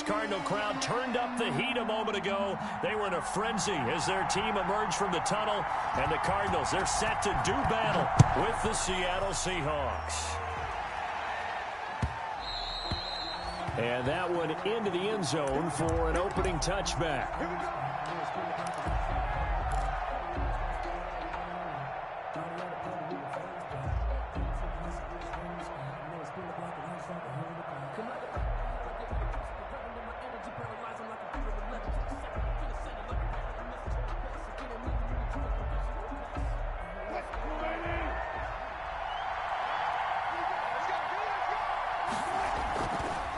Cardinal crowd turned up the heat a moment ago. They were in a frenzy as their team emerged from the tunnel. And the Cardinals, they're set to do battle with the Seattle Seahawks. And that one into the end zone for an opening touchback.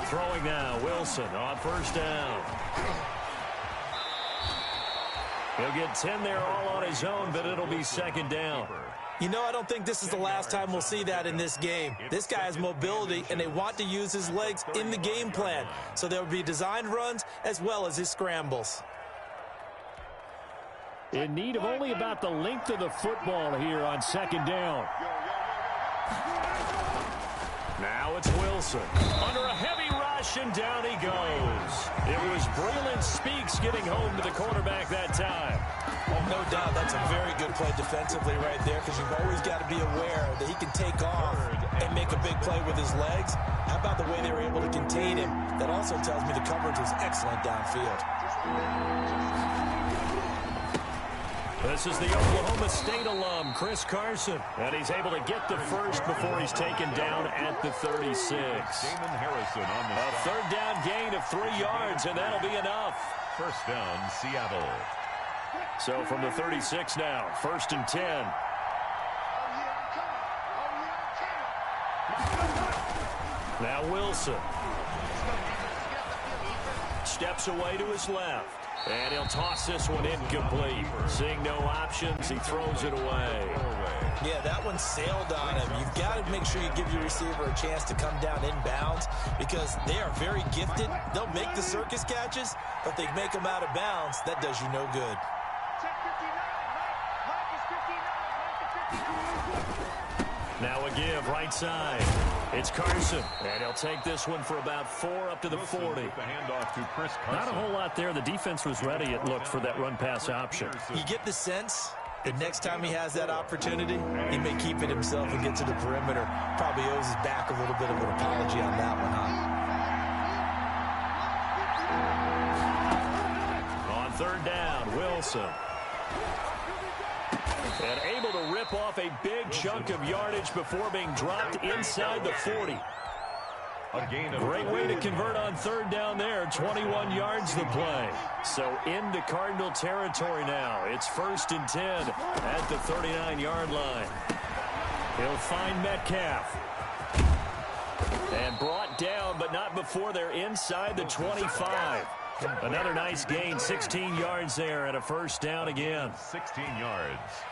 Throwing now, Wilson on first down. He'll get 10 there all on his own, but it'll be second down. You know, I don't think this is the last time we'll see that in this game. This guy has mobility, and they want to use his legs in the game plan. So there will be designed runs as well as his scrambles. In need of only about the length of the football here on second down. Now it's Wilson. Under a heavy rush, and down he goes. It was Breland Speaks getting home to the quarterback that time. Oh, no doubt that's a very good play defensively right there, because you've always got to be aware that he can take off and make a big play with his legs. How about the way they were able to contain him? That also tells me the coverage was excellent downfield. This is the Oklahoma State alum, Chris Carson. And he's able to get the first before he's taken down at the 36. A third down gain of 3 yards, and that'll be enough. First down, Seattle. So from the 36 now, first and 10. Now Wilson. Steps away to his left. And he'll toss this one incomplete. Seeing no options, he throws it away. Yeah, that one sailed on him. You've got to make sure you give your receiver a chance to come down inbounds, because they are very gifted. They'll make the circus catches, but they make them out of bounds. That does you no good. Now a give right side. It's Carson, and he'll take this one for about 4 up to the 40. Not a whole lot there. The defense was ready, it looked, for that run-pass option. You get the sense that next time he has that opportunity, he may keep it himself and get to the perimeter. Probably owes his back a little bit of an apology on that one, huh? On third down, Wilson. And able to rip off a big chunk of yardage before being dropped inside the 40. Great way to convert on third down there. 21 yards the play. So into Cardinal territory now. It's first and 10 at the 39-yard line. He'll find Metcalf. And brought down, but not before they're inside the 25. Another nice gain, 16 yards there, and a first down again. 16 yards.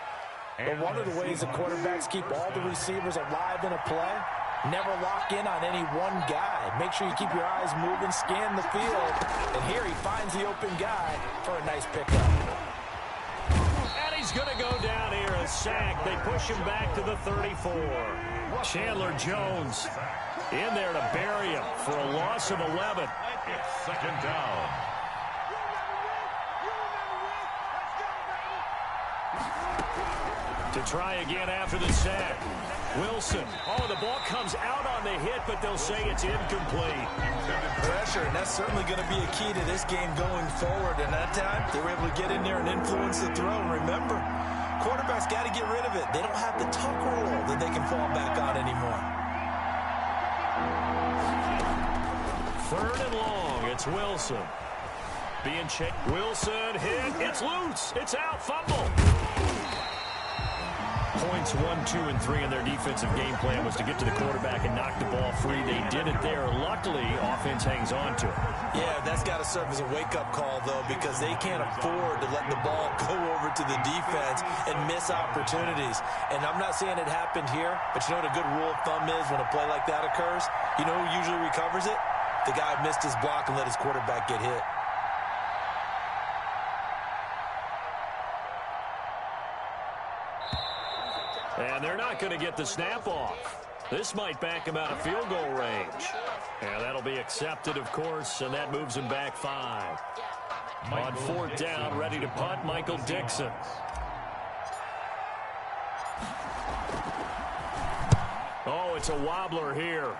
But one of the ways the quarterbacks keep all the receivers alive in a play, never lock in on any one guy. Make sure you keep your eyes moving, scan the field. And here he finds the open guy for a nice pickup. And he's going to go down here, a sack. They push him back to the 34. Chandler Jones in there to bury him for a loss of 11. It's second down. To try again after the sack. Wilson. Oh, the ball comes out on the hit, but they'll say it's incomplete. Pressure, and that's certainly going to be a key to this game going forward. And that time, they were able to get in there and influence the throw. And remember, quarterbacks got to get rid of it. They don't have the tuck rule that they can fall back on anymore. Third and long. It's Wilson. Being checked. Wilson hit. It's loose. It's out. Fumble. Points 1, 2, and 3 in their defensive game plan was to get to the quarterback and knock the ball free. They did it there. Luckily, offense hangs on to it. Yeah, that's got to serve as a wake-up call, though, because they can't afford to let the ball go over to the defense and miss opportunities. And I'm not saying it happened here, but you know what a good rule of thumb is when a play like that occurs? You know who usually recovers it? The guy who missed his block and let his quarterback get hit. And they're not going to get the snap off. This might back him out of field goal range. And that'll be accepted, of course, and that moves him back 5. On 4th down, ready to punt, Michael Dixon. Oh, it's a wobbler here.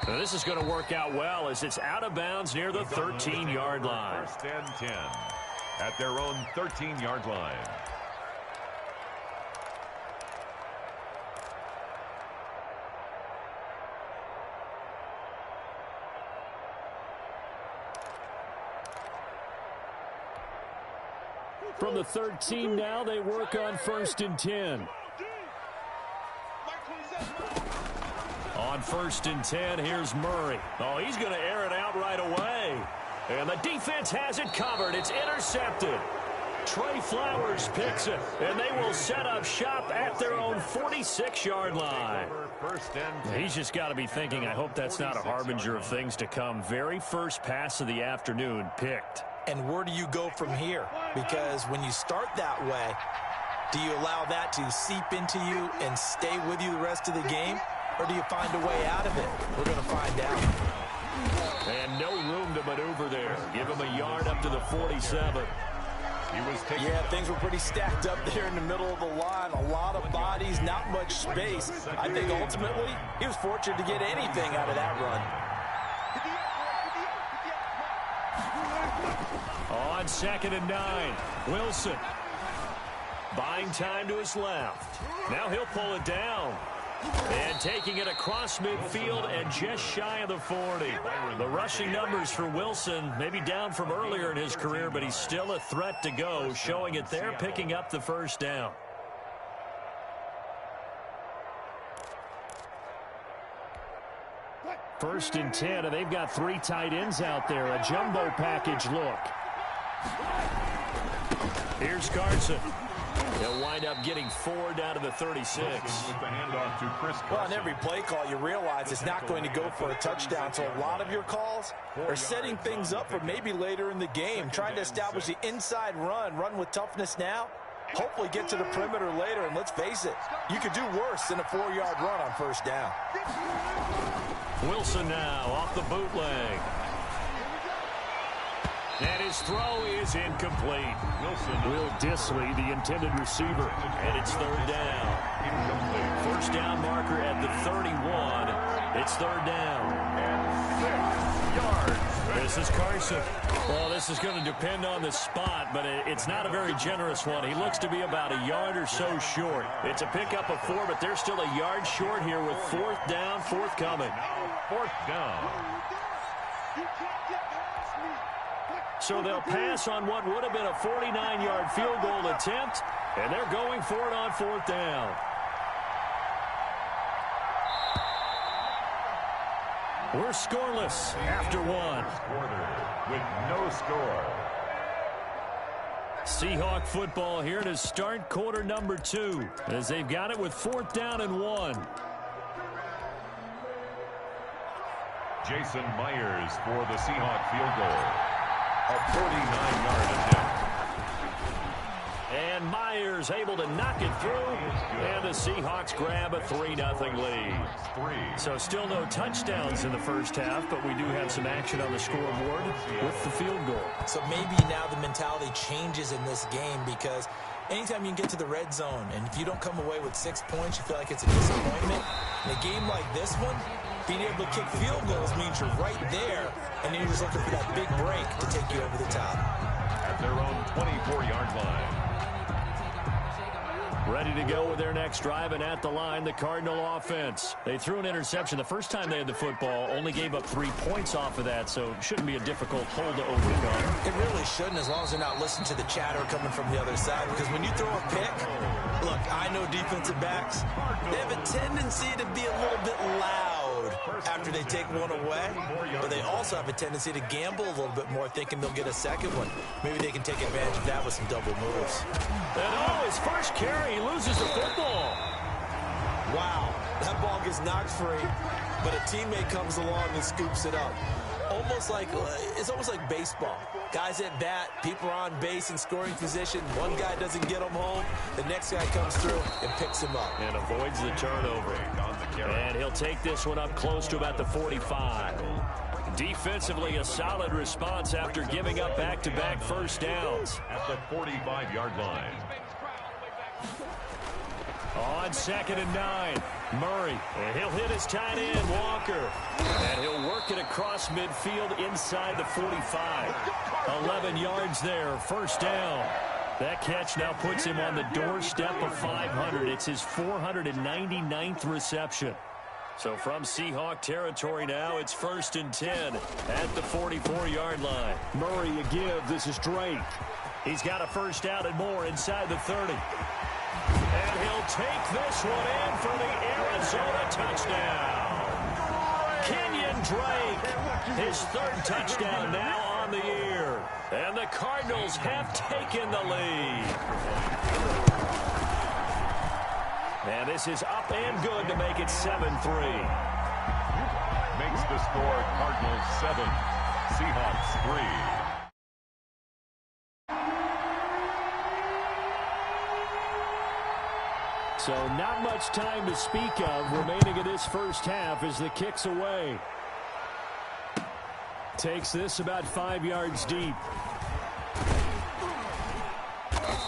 Now, this is going to work out well as it's out of bounds near the 13-yard line. 1st and 10 at their own 13-yard line. From the 13 now, they work on 1st and 10. On 1st and 10, here's Murray. Oh, he's going to air it out right away. And the defense has it covered. It's intercepted. Trey Flowers picks it, and they will set up shop at their own 46-yard line. He's just got to be thinking, I hope that's not a harbinger of things to come. Very first pass of the afternoon picked. And where do you go from here? Because when you start that way, do you allow that to seep into you and stay with you the rest of the game? Or do you find a way out of it? We're going to find out. And no room to maneuver there. Give him a yard up to the 47. Yeah, things were pretty stacked up there in the middle of the line. A lot of bodies, not much space. I think ultimately he was fortunate to get anything out of that run. On 2nd and 9, Wilson. Buying time to his left. Now he'll pull it down. And taking it across midfield and just shy of the 40. The rushing numbers for Wilson, maybe down from earlier in his career, but he's still a threat to go, showing it there, picking up the 1st down. First and 10, and they've got 3 tight ends out there. A jumbo package look. Here's Carson. They'll wind up getting 4 down to the 36. Well, on every play call, you realize it's not going to go for a touchdown. So a lot of your calls are setting things up for maybe later in the game, trying to establish the inside run with toughness now, hopefully get to the perimeter later. And let's face it, you could do worse than a 4-yard run on 1st down. Wilson now off the bootleg. And his throw is incomplete. Will Disley, the intended receiver. And it's 3rd down. 1st down marker at the 31. It's 3rd down. And 6 yards. This is Carson. Well, this is going to depend on the spot, but it's not a very generous one. He looks to be about a yard or so short. It's a pickup of 4, but they're still a yard short here with 4th down, forthcoming. Now 4th down. So they'll pass on what would have been a 49-yard field goal attempt, and they're going for it on 4th down. We're scoreless after 1. Quarter with no score. Seahawk football here to start quarter number 2, as they've got it with 4th down and 1. Jason Myers for the Seahawk field goal. A 49-yard attempt. And Myers able to knock it through, and the Seahawks grab a 3-0 lead. So still no touchdowns in the first half, but we do have some action on the scoreboard with the field goal. So maybe now the mentality changes in this game, because anytime you can get to the red zone, and if you don't come away with 6 points, you feel like it's a disappointment. In a game like this one, being able to kick field goals means you're right there, and then you're just looking for that big break to take you over the top. At their own 24-yard line. Ready to go with their next drive, and at the line, the Cardinal offense. They threw an interception the first time they had the football, only gave up 3 points off of that, so it shouldn't be a difficult hole to overcome. It really shouldn't, as long as they're not listening to the chatter coming from the other side, because when you throw a pick, look, I know defensive backs, they have a tendency to be a little bit loud after they take one away, but they also have a tendency to gamble a little bit more, thinking they'll get a second one. Maybe they can take advantage of that with some double moves. And his first carry, he loses the football. Wow, that ball gets knocked free, but a teammate comes along and scoops it up. It's almost like baseball. Guys at bat, people are on base in scoring position. One guy doesn't get him home. The next guy comes through and picks him up. And avoids the turnover. And he'll take this one up close to about the 45. Defensively, a solid response after giving up back-to-back first downs. At the 45-yard line. On 2nd and 9, Murray. And he'll hit his tight end, Walker. And he'll work it across midfield inside the 45. 11 yards there, first down. That catch now puts him on the doorstep of 500. It's his 499th reception. So from Seahawk territory now, it's 1st and 10 at the 44-yard line. Murray a give. This is Drake. He's got a first down and more inside the 30. And he'll take this one in for the Arizona touchdown. Kenyon Drake, his 3rd touchdown now on the year. And the Cardinals have taken the lead. And this is up and good to make it 7-3. Makes the score Cardinals 7, Seahawks 3. So not much time to speak of remaining in this first half as the kick's away. Takes this about 5 yards deep.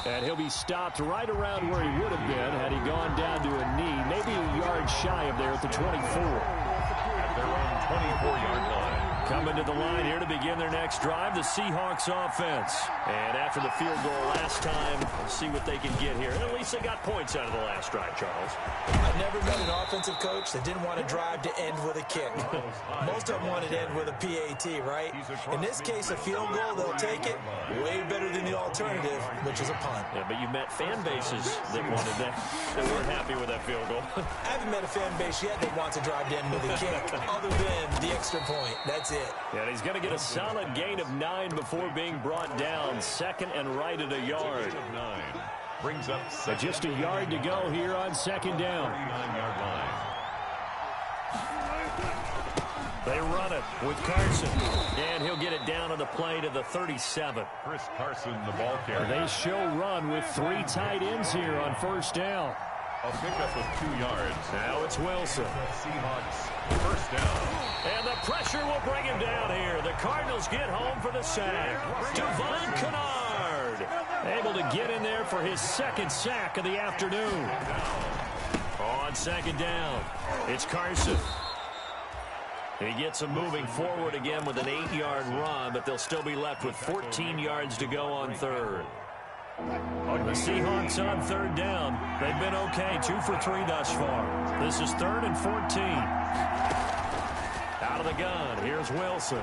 And he'll be stopped right around where he would have been had he gone down to a knee, maybe a yard shy of there at the 24. At their own 24-yard line. Coming to the line here to begin their next drive, the Seahawks offense. And after the field goal last time, we'll see what they can get here. And at least they got points out of the last drive, Charles. I've never met an offensive coach that didn't want to drive to end with a kick. Most of them wanted to end with a PAT, right? In this case, a field goal, they'll take it. Way better than the alternative, which is a punt. Yeah, but you met fan bases that wanted that, that weren't happy with that field goal. I haven't met a fan base yet that wants to drive to end with a kick, other than the extra point. That's it. And he's going to get a solid gain of 9 before being brought down. 2nd and right at a yard. Brings up but just a yard to go here on 2nd down. 39-yard line. They run it with Carson. And he'll get it down on the play to the 37. Chris Carson, the ball carrier. They show run with 3 tight ends here on first down. A pickup of 2 yards. Now it's Wilson. Seahawks first down. And the pressure will bring him down here. The Cardinals get home for the sack. Devon Kennard able to get in there for his 2nd sack of the afternoon. On 2nd down, it's Carson. He gets him moving forward again with an 8-yard run, but they'll still be left with 14 yards to go on 3rd. The Seahawks on 3rd down. They've been okay, 2 for 3 thus far. This is 3rd and 14. Out of the gun, here's Wilson.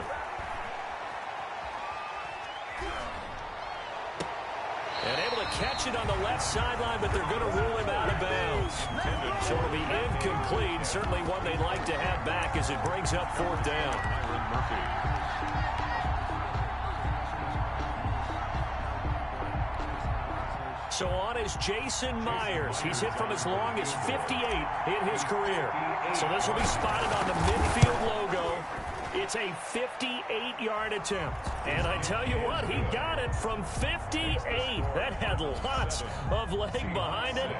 And able to catch it on the left sideline, but they're going to rule him out of bounds. So it'll be incomplete. Certainly one they'd like to have back as it brings up 4th down. So on is Jason Myers. He's hit from as long as 58 in his career. So this will be spotted on the midfield logo. It's a 58-yard attempt. And I tell you what, he got it from 58. That had lots of leg behind it.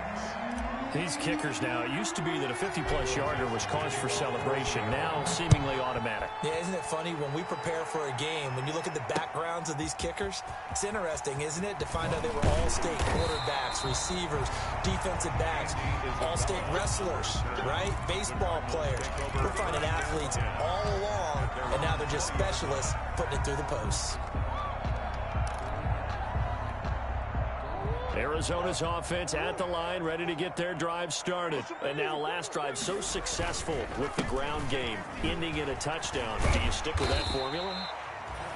These kickers now, it used to be that a 50-plus yarder was cause for celebration. Now, seemingly automatic. Yeah, isn't it funny when we prepare for a game, when you look at the backgrounds of these kickers, it's interesting, isn't it, to find out they were all-state quarterbacks, receivers, defensive backs, all-state wrestlers, right? Baseball players. We're finding athletes all along, and now they're just specialists putting it through the posts. Arizona's offense at the line, ready to get their drive started. And now last drive so successful with the ground game, ending in a touchdown. Do you stick with that formula?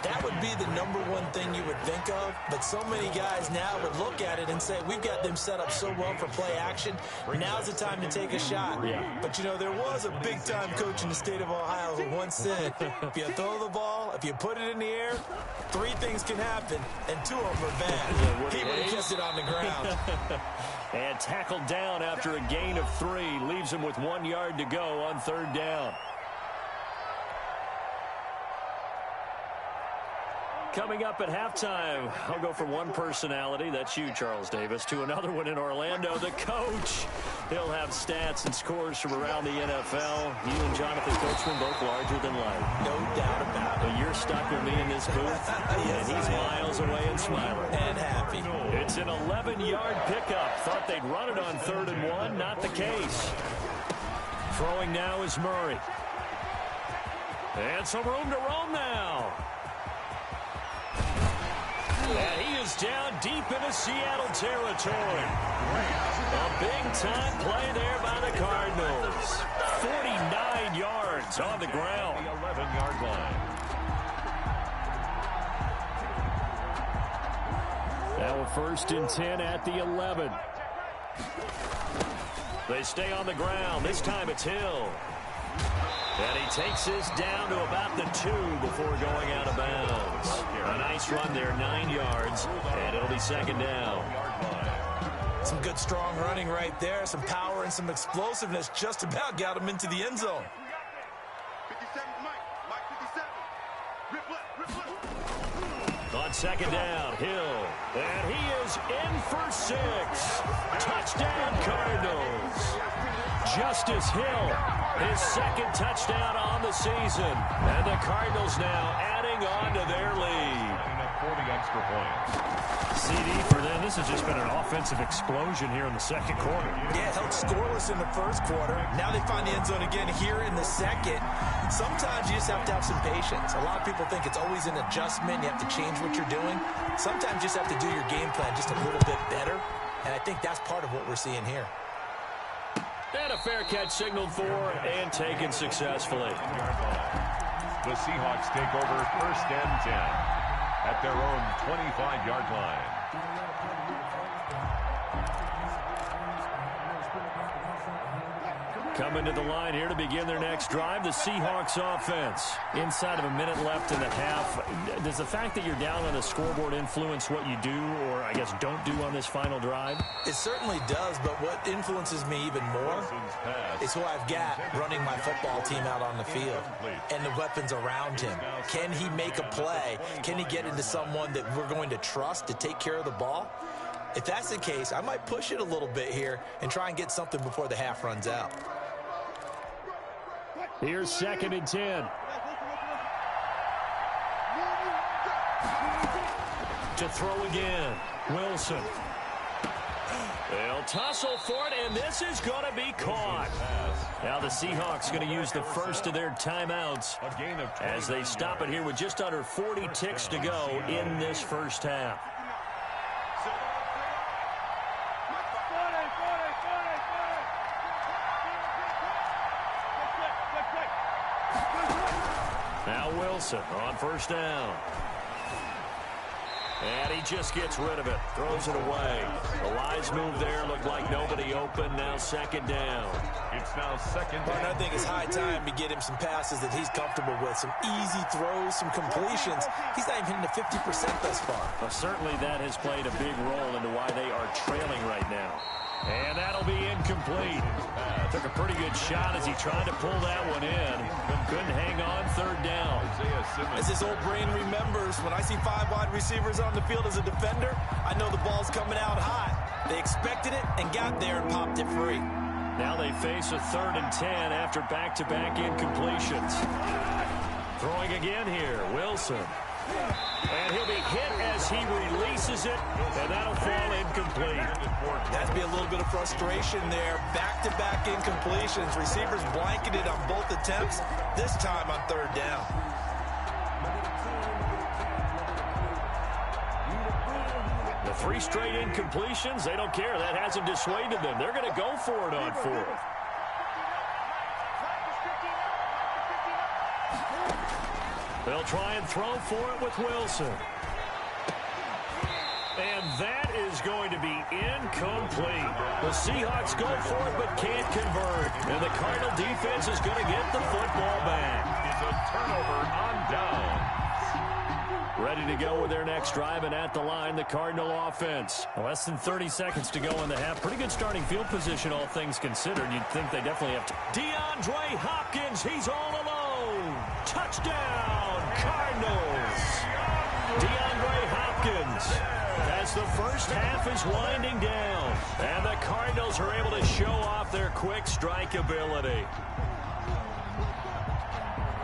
That would be the number one thing you would think of, but so many guys now would look at it and say, we've got them set up so well for play action, now's the time to take a shot. Yeah. But, you know, there was a big-time coach in the state of Ohio who once said, if you throw the ball, if you put it in the air, 3 things can happen, and 2 of them are bad. He would have kept it on the ground. And tackled down after a gain of 3, leaves him with 1 yard to go on 3rd down. Coming up at halftime, I'll go from one personality, that's you, Charles Davis, to another one in Orlando, the coach. He'll have stats and scores from around the NFL. You and Jonathan Coachman both larger than life. No doubt about it. But you're stuck with me in this booth, Yes, and he's miles away and smiling. And happy. It's an 11-yard pickup. Thought they'd run it on 3rd and 1. Not the case. Throwing now is Murray. And some room to roam now. And he is down deep into Seattle territory. A big-time play there by the Cardinals. 49 yards on the ground. The 11-yard line. Now a 1st and 10 at the 11. They stay on the ground. This time it's Hill. And he takes this down to about the 2 before going out of bounds. A nice run there, 9 yards, and it'll be 2nd down. Some good, strong running right there. Some power and some explosiveness just about got him into the end zone. 57, Mike 57. On 2nd down, Hill. And he is in for 6. Touchdown, Cardinals. Justice Hill, his 2nd touchdown on the season. And the Cardinals now adding on to their lead. 40 extra points. CD for them. This has just been an offensive explosion here in the 2nd quarter. Yeah, held scoreless in the 1st quarter. Now they find the end zone again here in the 2nd. Sometimes you just have to have some patience. A lot of people think it's always an adjustment. You have to change what you're doing. Sometimes you just have to do your game plan just a little bit better. And I think that's part of what we're seeing here. And a fair catch signaled for and taken successfully. The Seahawks take over 1st and 10 at their own 25-yard line. Coming to the line here to begin their next drive, the Seahawks offense. Inside of a minute left in the half, does the fact that you're down on the scoreboard influence what you do or, I guess, don't do on this final drive? It certainly does, but what influences me even more is who I've got running my football team out on the field and the weapons around him. Can he make a play? Can he get into someone that we're going to trust to take care of the ball? If that's the case, I might push it a little bit here and try and get something before the half runs out. Here's 2nd and 10. To throw again, Wilson. They'll tussle for it, and this is going to be caught. Now the Seahawks going to use the first of their timeouts as they stop it here with just under 40 ticks to go in this 1st half. Now Wilson on 1st down. And he just gets rid of it. Throws it away. The wise move there. Looked like nobody open. Now 2nd down. It's now 2nd down. I think it's high time to get him some passes that he's comfortable with. Some easy throws, some completions. He's not even hitting the 50% thus far. Well, certainly that has played a big role into why they are trailing right now. And that'll be incomplete. Took a pretty good shot as he tried to pull that one in. Couldn't hang on 3rd down. As his old brain remembers, when I see 5 wide receivers on the field as a defender, I know the ball's coming out hot. They expected it and got there and popped it free. Now they face a 3rd and 10 after back-to-back incompletions. Throwing again here, Wilson. And he'll be hit as he releases it, and that'll fall incomplete. That'd be a little bit of frustration there. Back-to-back incompletions. Receivers blanketed on both attempts, this time on 3rd down. The 3 straight incompletions, they don't care. That hasn't dissuaded them. They're going to go for it on 4th. They'll try and throw for it with Wilson. And that is going to be incomplete. The Seahawks go for it but can't convert. And the Cardinal defense is going to get the football back. It's a turnover on down. Ready to go with their next drive, and at the line, the Cardinal offense. Less than 30 seconds to go in the half. Pretty good starting field position, all things considered. You'd think they definitely have to. DeAndre Hopkins, he's all alone. Touchdown, Cardinals. seconds as the first half is winding down. And the Cardinals are able to show off their quick strike ability.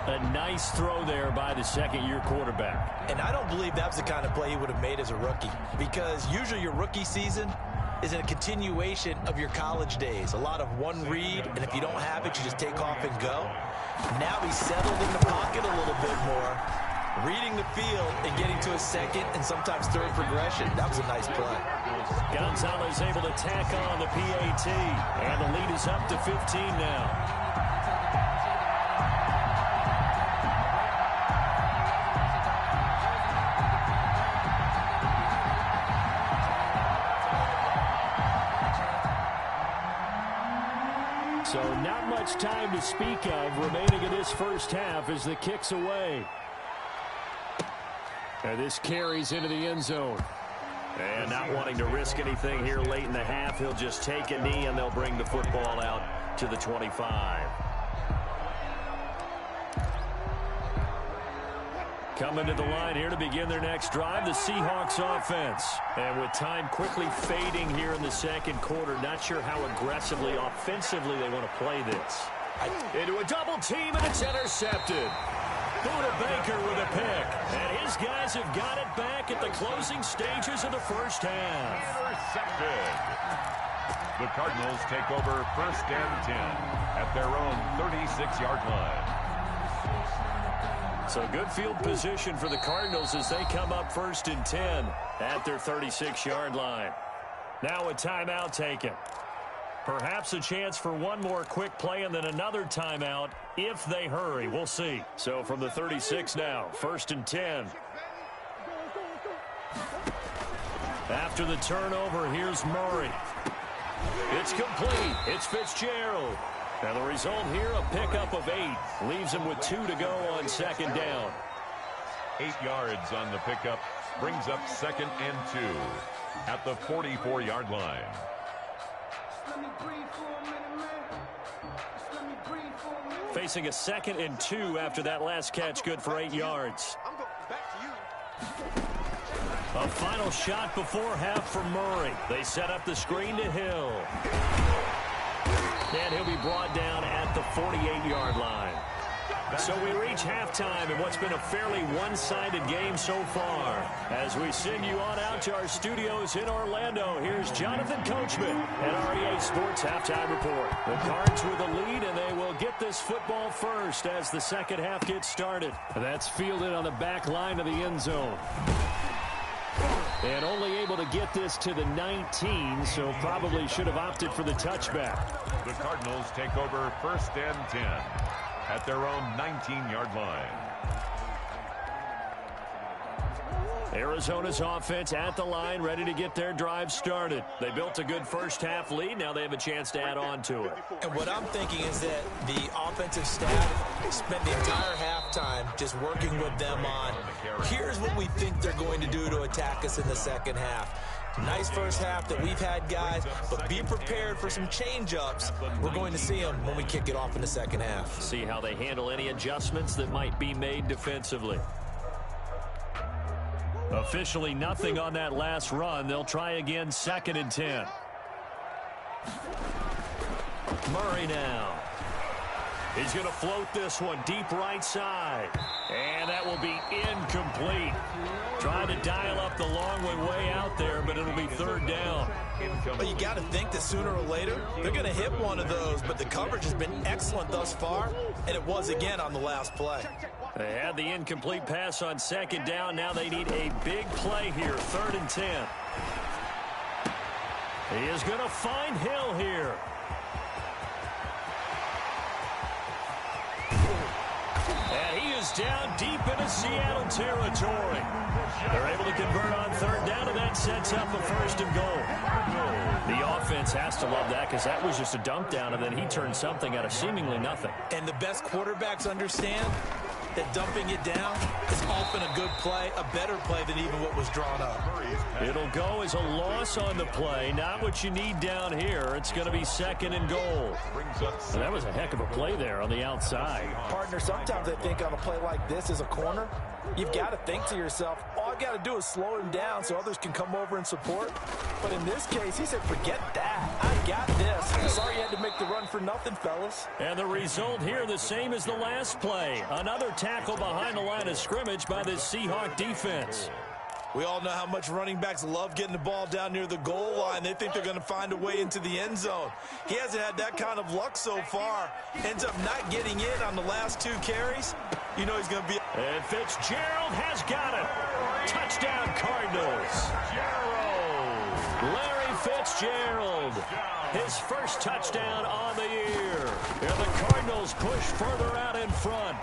A nice throw there by the second-year quarterback. And I don't believe that was the kind of play he would have made as a rookie, because usually your rookie season is a continuation of your college days. A lot of one read, and if you don't have it, you just take off and go. Now he's settled in the pocket a little bit more, reading the field and getting to a second and sometimes third progression. That was a nice play. Gonzalez able to tack on the PAT, and the lead is up to 15 now. So not much time to speak of remaining in this first half as the kick's away. And this carries into the end zone. And not wanting to risk anything here late in the half, he'll just take a knee and they'll bring the football out to the 25. Coming to the line here to begin their next drive, the Seahawks offense. And with time quickly fading here in the second quarter, not sure how aggressively, offensively they want to play this. Into a double team, and it's intercepted. Buda Baker with a pick. And his guys have got it back at the closing stages of the first half. Intercepted. The Cardinals take over first and 10 at their own 36-yard line. So good field position for the Cardinals as they come up first and 10 at their 36-yard line. Now a timeout taken. Perhaps a chance for one more quick play and then another timeout if they hurry. We'll see. So from the 36 now, first and 10. After the turnover, here's Murray. It's complete. It's Fitzgerald. Now the result here, a pickup of 8. Leaves him with 2 to go on second down. 8 yards on the pickup. Brings up second and 2 at the 44-yard line. Facing a second and 2 after that last catch, good for 8 yards. A final shot before half for Murray. They set up the screen to Hill. And he'll be brought down at the 48-yard line. So we reach halftime in what's been a fairly one-sided game so far. As we send you on out to our studios in Orlando, here's Jonathan Coachman at REA Sports Halftime Report. The Cards with the lead, and they will get this football first as the second half gets started. That's fielded on the back line of the end zone. And only able to get this to the 19, so probably should have opted for the touchback. The Cardinals take over first and 10 at their own 19-yard line. Arizona's offense at the line, ready to get their drive started. They built a good first-half lead. Now they have a chance to add on to it. And what I'm thinking is that the offensive staff spent the entire halftime just working with them on, here's what we think they're going to do to attack us in the second half. Nice first half that we've had, guys, but be prepared for some change-ups. We're going to see them when we kick it off in the second half. See how they handle any adjustments that might be made defensively. Officially nothing on that last run. They'll try again, second and 10. Murray now. He's going to float this one deep right side. And that will be incomplete. Trying to dial up the long one way out there, but it'll be third down. But you got to think that sooner or later, they're going to hit one of those, but the coverage has been excellent thus far, and it was again on the last play. They had the incomplete pass on second down. Now they need a big play here, third and 10. He is going to find Hill here. And he is down deep into Seattle territory. They're able to convert on third down, and that sets up a first and goal. The offense has to love that because that was just a dump down, and then he turned something out of seemingly nothing. And the best quarterbacks understand that dumping it down is often a good play, a better play than even what was drawn up. It'll go as a loss on the play, not what you need down here. It's going to be second and goal. And that was a heck of a play there on the outside. Partner, sometimes I think on a play like this as a corner, you've got to think to yourself, all all you got to do is slow him down so others can come over and support. But in this case, he said, forget that. I got this. Sorry you had to make the run for nothing, fellas. And the result here, the same as the last play. Another tackle behind the line of scrimmage by this Seahawk defense. We all know how much running backs love getting the ball down near the goal line. They think they're going to find a way into the end zone. He hasn't had that kind of luck so far. Ends up not getting in on the last 2 carries. You know he's going to be... And Fitzgerald has got it. Touchdown, Cardinals. Larry Fitzgerald. His first touchdown on the year. And the Cardinals push further out in front.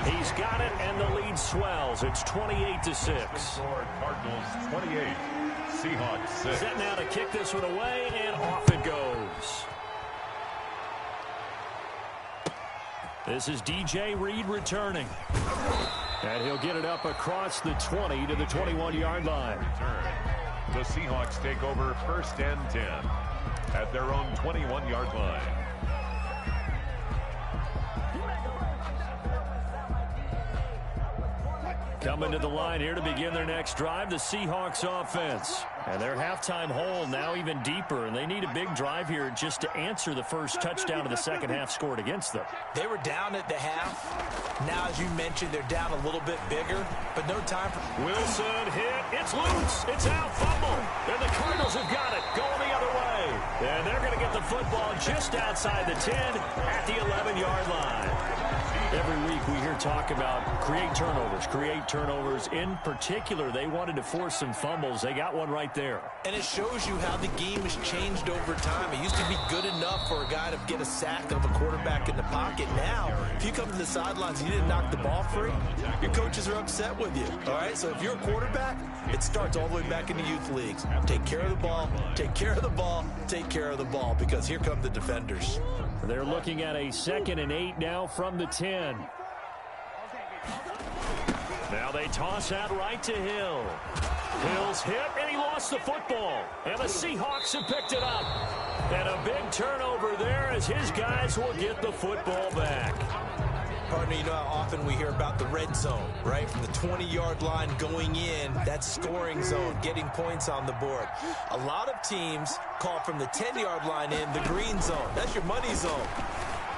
He's got it, and the lead swells. It's 28-6. Cardinals 28, Seahawks 6. Set now to kick this one away, and off it goes. This is DJ Reed returning. And he'll get it up across the 20 to the 21-yard line. The Seahawks take over 1st and 10 at their own 21-yard line. Coming to the line here to begin their next drive, the Seahawks offense. And their halftime hole now even deeper, and they need a big drive here just to answer the first touchdown of the second half scored against them. They were down at the half. Now, as you mentioned, they're down a little bit bigger, but no time for... Wilson hit. It's loose. It's out. Fumble. And the Cardinals have got it. Going the other way. And they're going to get the football just outside the 10 at the 11-yard line. Every week we hear talk about create turnovers. In particular, they wanted to force some fumbles. They got one right there. And it shows you how the game has changed over time. It used to be good enough for a guy to get a sack of a quarterback in the pocket. Now, if you come to the sidelines and you didn't knock the ball free, your coaches are upset with you. All right, so if you're a quarterback, it starts all the way back in the youth leagues. Take care of the ball, take care of the ball, take care of the ball, because here come the defenders. They're looking at a 2nd and 8 now from the 10. Now they toss out right to Hill. Hill's hit, and he lost the football. And the Seahawks have picked it up. And a big turnover there as his guys will get the football back. Partner, you know how often we hear about the red zone, right? From the 20-yard line going in, that's scoring zone, getting points on the board. A lot of teams call from the 10-yard line in the green zone. That's your money zone.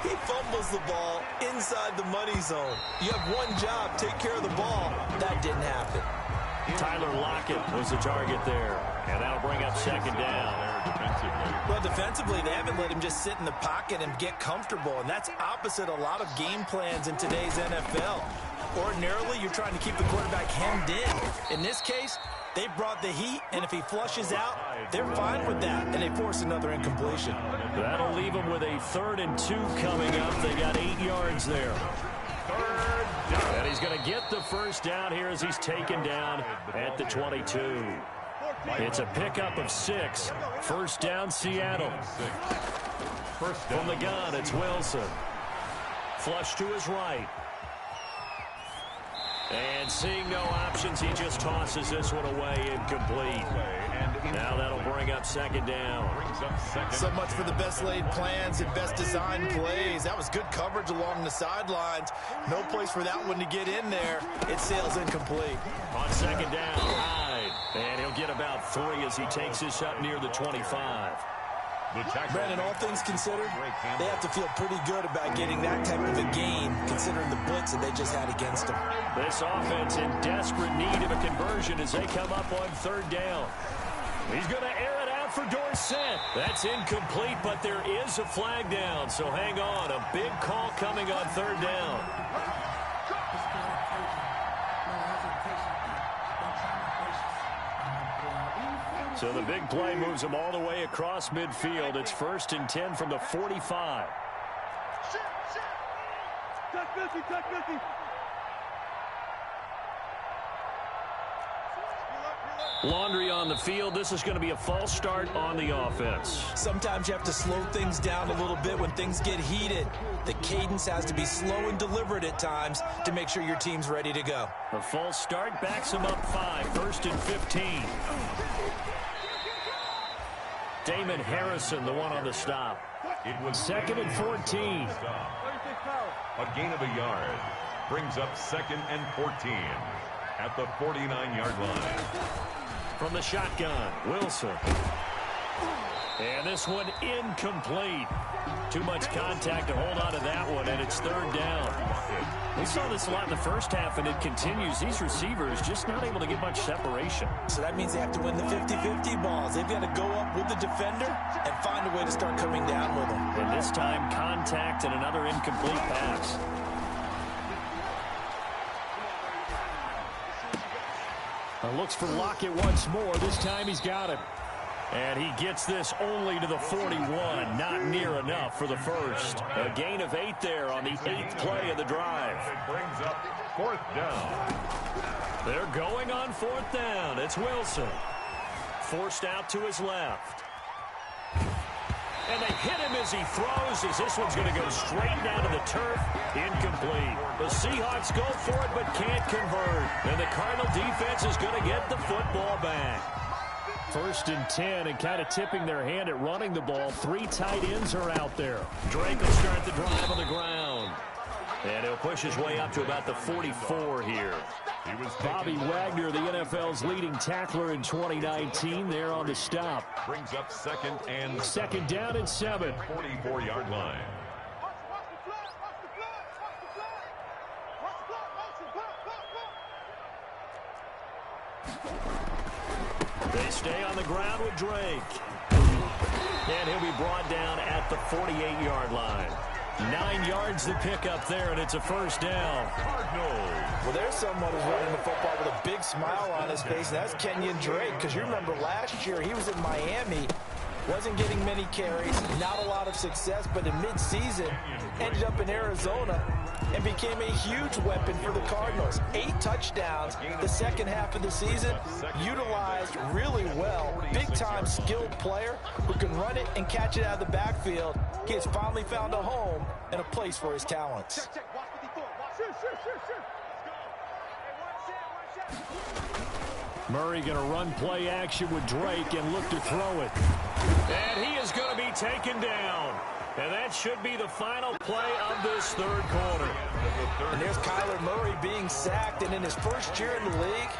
He fumbles the ball inside the money zone. You have one job, take care of the ball. That didn't happen. Tyler Lockett was the target there. And that'll bring up 2nd down. Well, defensively, they haven't let him just sit in the pocket and get comfortable, and that's opposite a lot of game plans in today's NFL. Ordinarily, you're trying to keep the quarterback hemmed in. In this case, they brought the heat, and if he flushes out, they're fine with that, and they force another incompletion. That'll leave them with a 3rd and 2 coming up. They got 8 yards there. 3rd down. And he's going to get the first down here as he's taken down at the 22. It's a pickup of 6. First down, Seattle. From the gun, it's Wilson. Flush to his right. And seeing no options, he just tosses this one away, incomplete. Now that'll bring up 2nd down. So much for the best laid plans and best designed plays. That was good coverage along the sidelines. No place for that one to get in there. It sails incomplete. On 2nd down, Hyde. And he'll get about 3 as he takes this up near the 25. Brandon, all things considered, they have to feel pretty good about getting that type of a gain, considering the blitz that they just had against them. This offense in desperate need of a conversion as they come up on 3rd down. He's going to air it out for Dorsett. That's incomplete, but there is a flag down, so hang on. A big call coming on 3rd down. So the big play moves them all the way across midfield. It's 1st and 10 from the 45. Laundry on the field. This is going to be a false start on the offense. Sometimes you have to slow things down a little bit when things get heated. The cadence has to be slow and deliberate at times to make sure your team's ready to go. A false start backs them up 5. 1st and 15. Damon Harrison, the one on the stop. It was 2nd and 14. A gain of a yard brings up 2nd and 14. at the 49-yard line. From the shotgun, Wilson. And this one incomplete. Too much contact to hold on to that one, and it's third down. We saw this a lot in the first half, and it continues. These receivers just not able to get much separation. So that means they have to win the 50-50 balls. They've got to go up with the defender and find a way to start coming down with them. And this time, contact and another incomplete pass. Looks for Lockett once more. This time he's got it. And he gets this only to the 41. Not near enough for the first. A gain of 8 there on the 8th play of the drive. It brings up 4th down. They're going on 4th down. It's Wilson. Forced out to his left. And they hit him as he throws, as this one's going to go straight down to the turf. Incomplete. The Seahawks go for it but can't convert. And the Cardinal defense is going to get the football back. 1st and 10, and kind of tipping their hand at running the ball. 3 tight ends are out there. Drake will start the drive on the ground. And he'll push his way up to about the 44 here. Bobby Wagner, the NFL's leading tackler in 2019, there on the stop. Brings up 2nd down and 7. 44-yard line. They stay on the ground with Drake. And he'll be brought down at the 48-yard line. 9 yards to pick up there, and it's a 1st down. Well, there's someone who's running the football with a big smile on his face. That's Kenyon Drake, because you remember last year he was in Miami. Wasn't getting many carries, not a lot of success, but in midseason ended up in Arizona and became a huge weapon for the Cardinals. 8 touchdowns the second half of the season, utilized really well. Big-time skilled player who can run it and catch it out of the backfield. He has finally found a home and a place for his talents. Murray going to run play action with Drake and look to throw it. And he is going to be taken down. And that should be the final play of this 3rd quarter. And there's Kyler Murray being sacked, and in his first year in the league,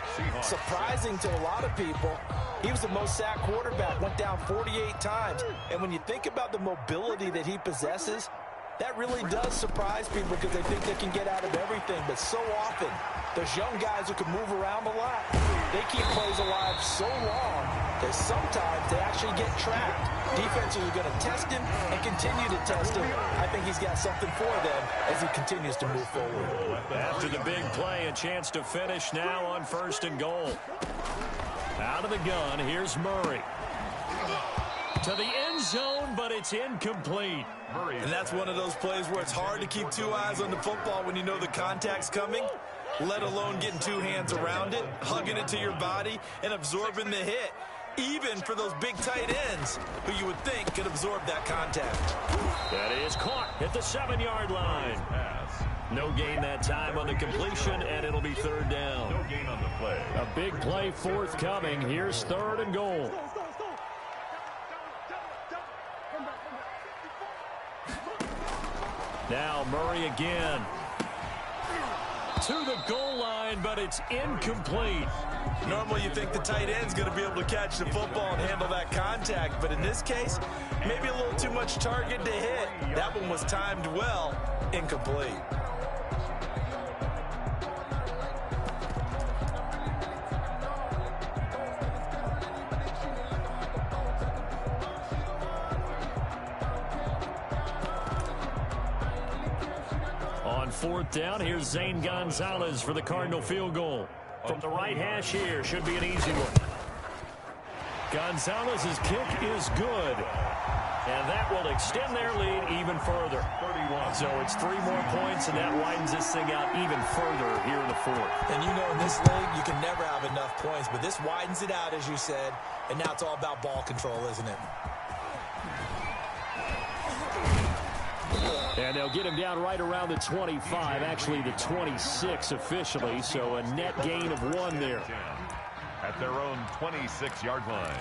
surprising to a lot of people, he was the most sacked quarterback, went down 48 times. And when you think about the mobility that he possesses, that really does surprise people because they think they can get out of everything. But so often, those young guys who can move around a lot, they keep plays alive so long that sometimes they actually get trapped. Defenses are going to test him and continue to test him. I think he's got something for them as he continues to move forward. After the big play, a chance to finish now on 1st and goal. Out of the gun, here's Murray. To the end zone, but it's incomplete. And that's one of those plays where it's hard to keep 2 eyes on the football when you know the contact's coming, let alone getting 2 hands around it, hugging it to your body, and absorbing the hit, even for those big tight ends who you would think could absorb that contact. That is caught at the 7-yard line. No gain that time on the completion, and it'll be 3rd down. No gain on the play. A big play forthcoming. Here's 3rd and goal. Now Murray again. To the goal line, but it's incomplete. Normally you think the tight end's going to be able to catch the football and handle that contact, but in this case, maybe a little too much target to hit. That one was timed well, incomplete. On 4th down, here's Zane Gonzalez for the Cardinal field goal. From the right hash here, should be an easy one. Gonzalez's kick is good. And that will extend their lead even further. 31. So it's 3 more points, and that widens this thing out even further here in the 4th. And you know in this league, you can never have enough points, but this widens it out, as you said, and now it's all about ball control, isn't it? And they'll get him down right around the 25, actually the 26 officially, so a net gain of 1 there. At their own 26-yard line.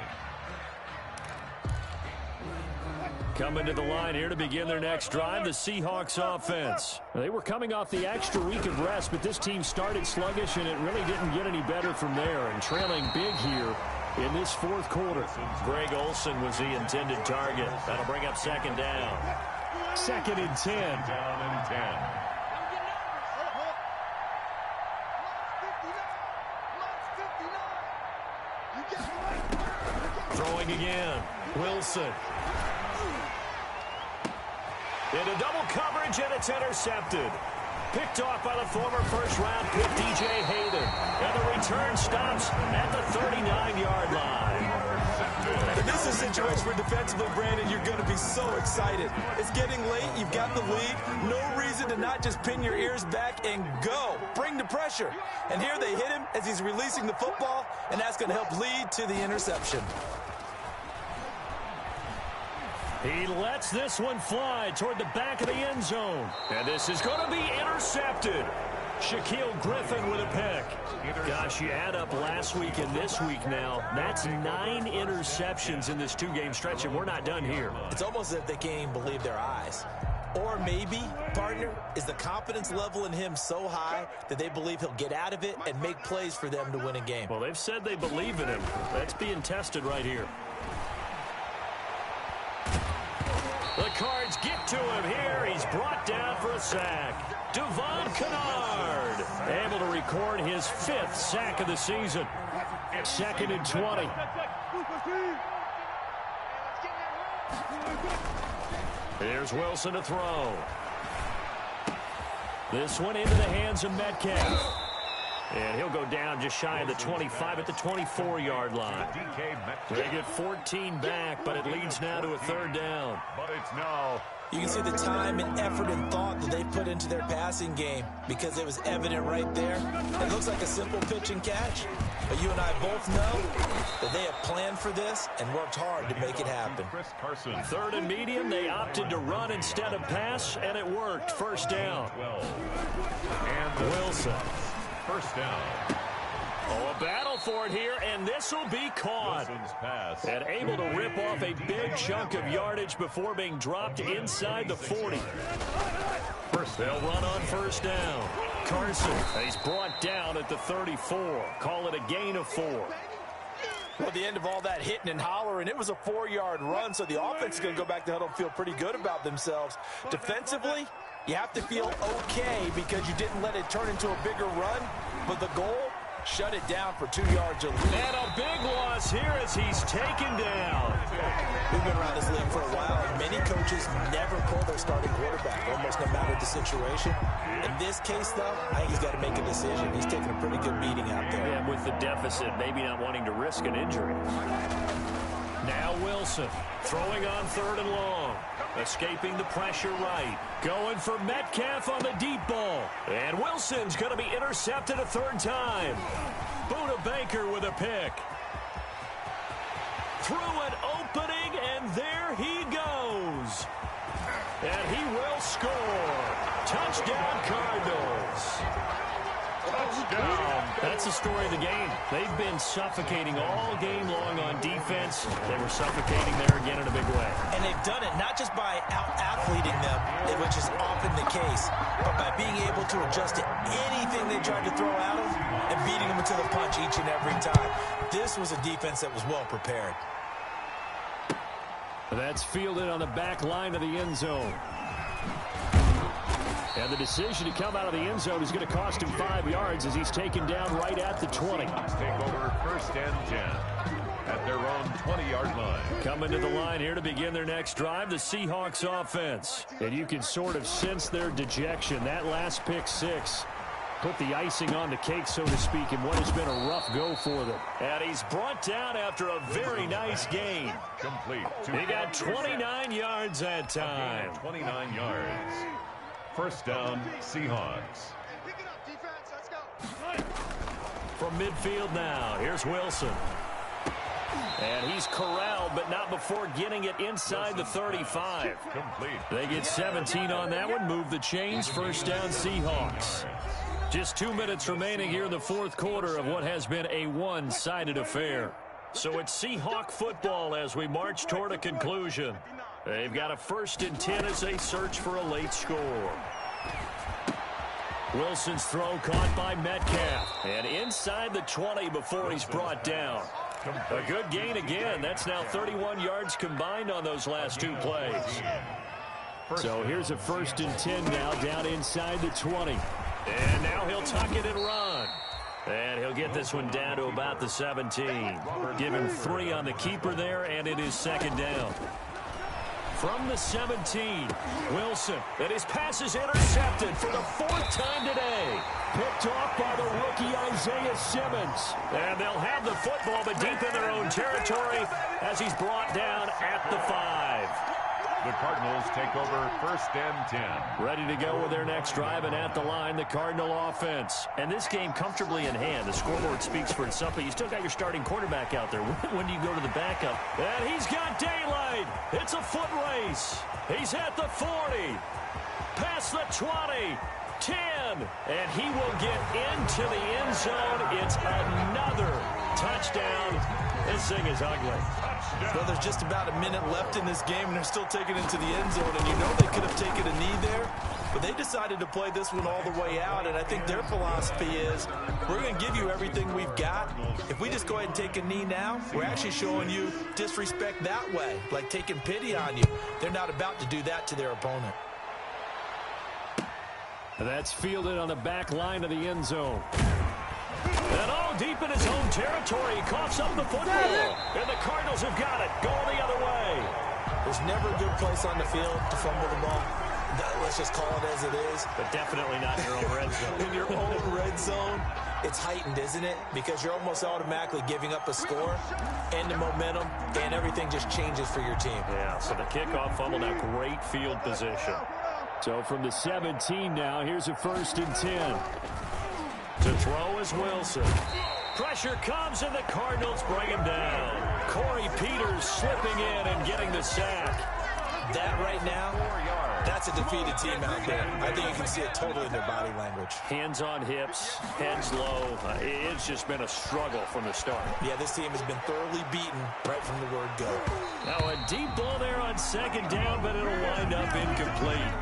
Coming to the line here to begin their next drive, the Seahawks offense. They were coming off the extra week of rest, but this team started sluggish, and it really didn't get any better from there, and trailing big here in this fourth quarter. Greg Olsen was the intended target. That'll bring up second down. Second and 10. Down and 10. Throwing again. Wilson. Into double coverage, and it's intercepted. Picked off by the former first-round pick, DJ Hayden. And the return stops at the 39-yard line. And this is a situation where defensively, Brandon, you're going to be so excited. It's getting late. You've got the lead. No reason to not just pin your ears back and go. Bring the pressure. And here they hit him as he's releasing the football, and that's going to help lead to the interception. He lets this one fly toward the back of the end zone. And this is going to be intercepted. Shaquille Griffin with a pick. Gosh, you add up last week and this week now. That's 9 interceptions in this 2-game stretch, and we're not done here. It's almost as if they can't even believe their eyes. Or maybe, partner, is the confidence level in him so high that they believe he'll get out of it and make plays for them to win a game. Well, they've said they believe in him. That's being tested right here. The Cards get to him here. He's brought down for a sack. Devon Kennard able to record his 5th sack of the season. Second and 20. Here's Wilson to throw. This one into the hands of Metcalf. And he'll go down just shy of the 25 at the 24-yard line. They get 14 back, but it leads now to a 3rd down. But it's now. You can see the time and effort and thought that they put into their passing game because it was evident right there. It looks like a simple pitch and catch, but you and I both know that they have planned for this and worked hard to make it happen. Chris Carson. 3rd and medium, they opted to run instead of pass, and it worked. First down. 12. And Wilson. First down. Oh, a battle for it here, and this will be caught. Wilson's pass. And able to rip off a big chunk of yardage before being dropped inside the 40. They'll run on first down. Carson, he's brought down at the 34. Call it a gain of 4. Well, at the end of all that hitting and hollering, it was a 4-yard run, so the offense is going to go back to huddle and feel pretty good about themselves. Defensively, you have to feel okay because you didn't let it turn into a bigger run, but the goal, shut it down for 2 yards or less. And a big loss here as he's taken down. We've been around this league for a while, and many coaches never pull their starting quarterback, almost no matter the situation. In this case, though, I think he's got to make a decision. He's taking a pretty good beating out there. And with the deficit, maybe not wanting to risk an injury. Now Wilson, throwing on 3rd and long. Escaping the pressure right. Going for Metcalf on the deep ball. And Wilson's going to be intercepted a 3rd time. Buda Baker with a pick. Through an opening, and there he goes. And he will score. Touchdown, Cardinals. Touchdown. That's the story of the game. They've been suffocating all game long on defense. They were suffocating there again in a big way. And they've done it not just by out-athleting them, which is often the case, but by being able to adjust to anything they tried to throw at them and beating them to the punch each and every time. This was a defense that was well prepared. That's fielded on the back line of the end zone. And the decision to come out of the end zone is going to cost him 5 yards as he's taken down right at the 20. Take over 1st and 10 at their own 20-yard line. Coming to the line here to begin their next drive, the Seahawks offense. And you can sort of sense their dejection. That last pick 6 put the icing on the cake, so to speak, in what has been a rough go for them. And he's brought down after a very nice gain. Complete. He got 29 yards that time. 29 yards. First down, Seahawks. Pick it up, defense. Let's go. From midfield now, here's Wilson. And he's corralled, but not before getting it inside the 35. Complete. They get 17 on that one, move the chains, first down Seahawks. Just 2 minutes remaining here in the fourth quarter of what has been a one-sided affair. So it's Seahawk football as we march toward a conclusion. They've got a 1st and 10 as they search for a late score. Wilson's throw caught by Metcalf. And inside the 20 before he's brought down. A good gain again. That's now 31 yards combined on those last 2 plays. So here's a 1st and 10 now down inside the 20. And now he'll tuck it and run. And he'll get this one down to about the 17. Give him 3 on the keeper there, and it is 2nd down. From the 17, Wilson, and his pass is intercepted for the 4th time today. Picked off by the rookie Isaiah Simmons. And they'll have the football, but deep in their own territory as he's brought down at the 5. The Cardinals take over 1st and 10. Ready to go with their next drive, and at the line, the Cardinal offense. And this game comfortably in hand. The scoreboard speaks for itself, but you still got your starting quarterback out there. When do you go to the backup? And he's got daylight. It's a foot race. He's at the 40. Past the 20. 10. And he will get into the end zone. It's another touchdown. This thing is ugly. Well, there's just about a minute left in this game, and they're still taking it to the end zone. And you know they could have taken a knee there, but they decided to play this one all the way out. And I think their philosophy is, we're going to give you everything we've got. If we just go ahead and take a knee now, we're actually showing you disrespect that way, like taking pity on you. They're not about to do that to their opponent. That's fielded on the back line of the end zone. And all deep in his own territory, he coughs up the football. And the Cardinals have got it, going the other way. There's never a good place on the field to fumble the ball. Let's just call it as it is. But definitely not in your own red zone. In your own red zone, it's heightened, isn't it? Because you're almost automatically giving up a score and the momentum, and everything just changes for your team. Yeah, so the kickoff fumble, now great field position. So from the 17 now, here's a 1st and 10. To throw is Wilson. Pressure comes, and the Cardinals bring him down. Corey Peters slipping in and getting the sack. That right now, that's a defeated team out there. I think you can see it totally in their body language. Hands on hips, heads low. It's just been a struggle from the start. Yeah, this team has been thoroughly beaten right from the word go. Now a deep ball there on 2nd down, but it'll wind up incomplete.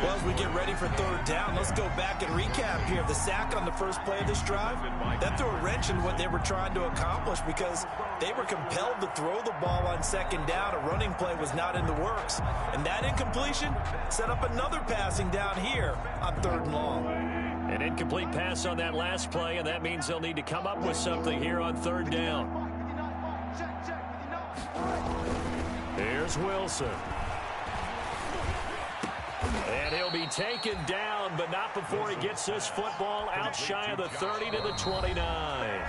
Well, as we get ready for 3rd down, let's go back and recap here. The sack on the first play of this drive, that threw a wrench in what they were trying to accomplish because they were compelled to throw the ball on 2nd down. A running play was not in the works. And that incompletion set up another passing down here on 3rd and long. An incomplete pass on that last play, and that means they'll need to come up with something here on 3rd down. Here's Wilson. And he'll be taken down, but not before he gets this football out shy of the 30 to the 29.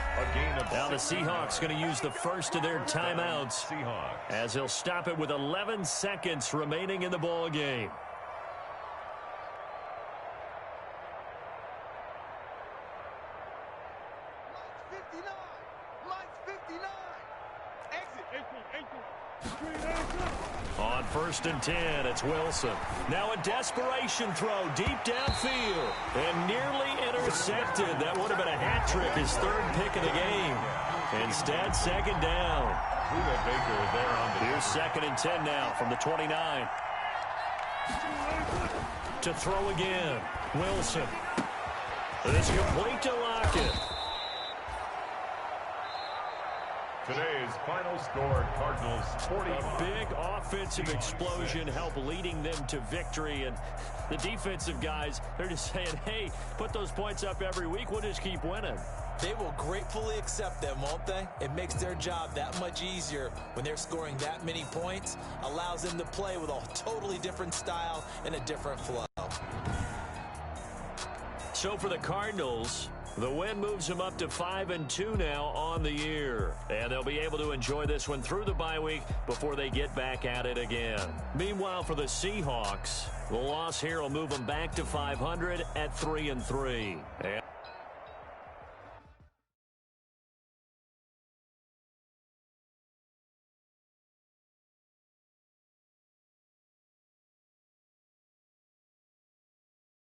Now the Seahawks going to use the first of their timeouts as he'll stop it with 11 seconds remaining in the ball game. On 1st and 10, it's Wilson. Now a desperation throw deep downfield and nearly intercepted. That would have been a hat trick, his 3rd pick of the game. Instead, 2nd down. Here's 2nd and 10 now from the 29. To throw again, Wilson. It's complete to Lockett. Today's final score, Cardinals 40. A big offensive explosion helped leading them to victory. And the defensive guys, they're just saying, hey, put those points up every week. We'll just keep winning. They will gratefully accept them, won't they? It makes their job that much easier when they're scoring that many points. Allows them to play with a totally different style and a different flow. So for the Cardinals, the win moves them up to 5-2 now on the year. And they'll be able to enjoy this one through the bye week before they get back at it again. Meanwhile, for the Seahawks, the loss here will move them back to 500 at 3-3.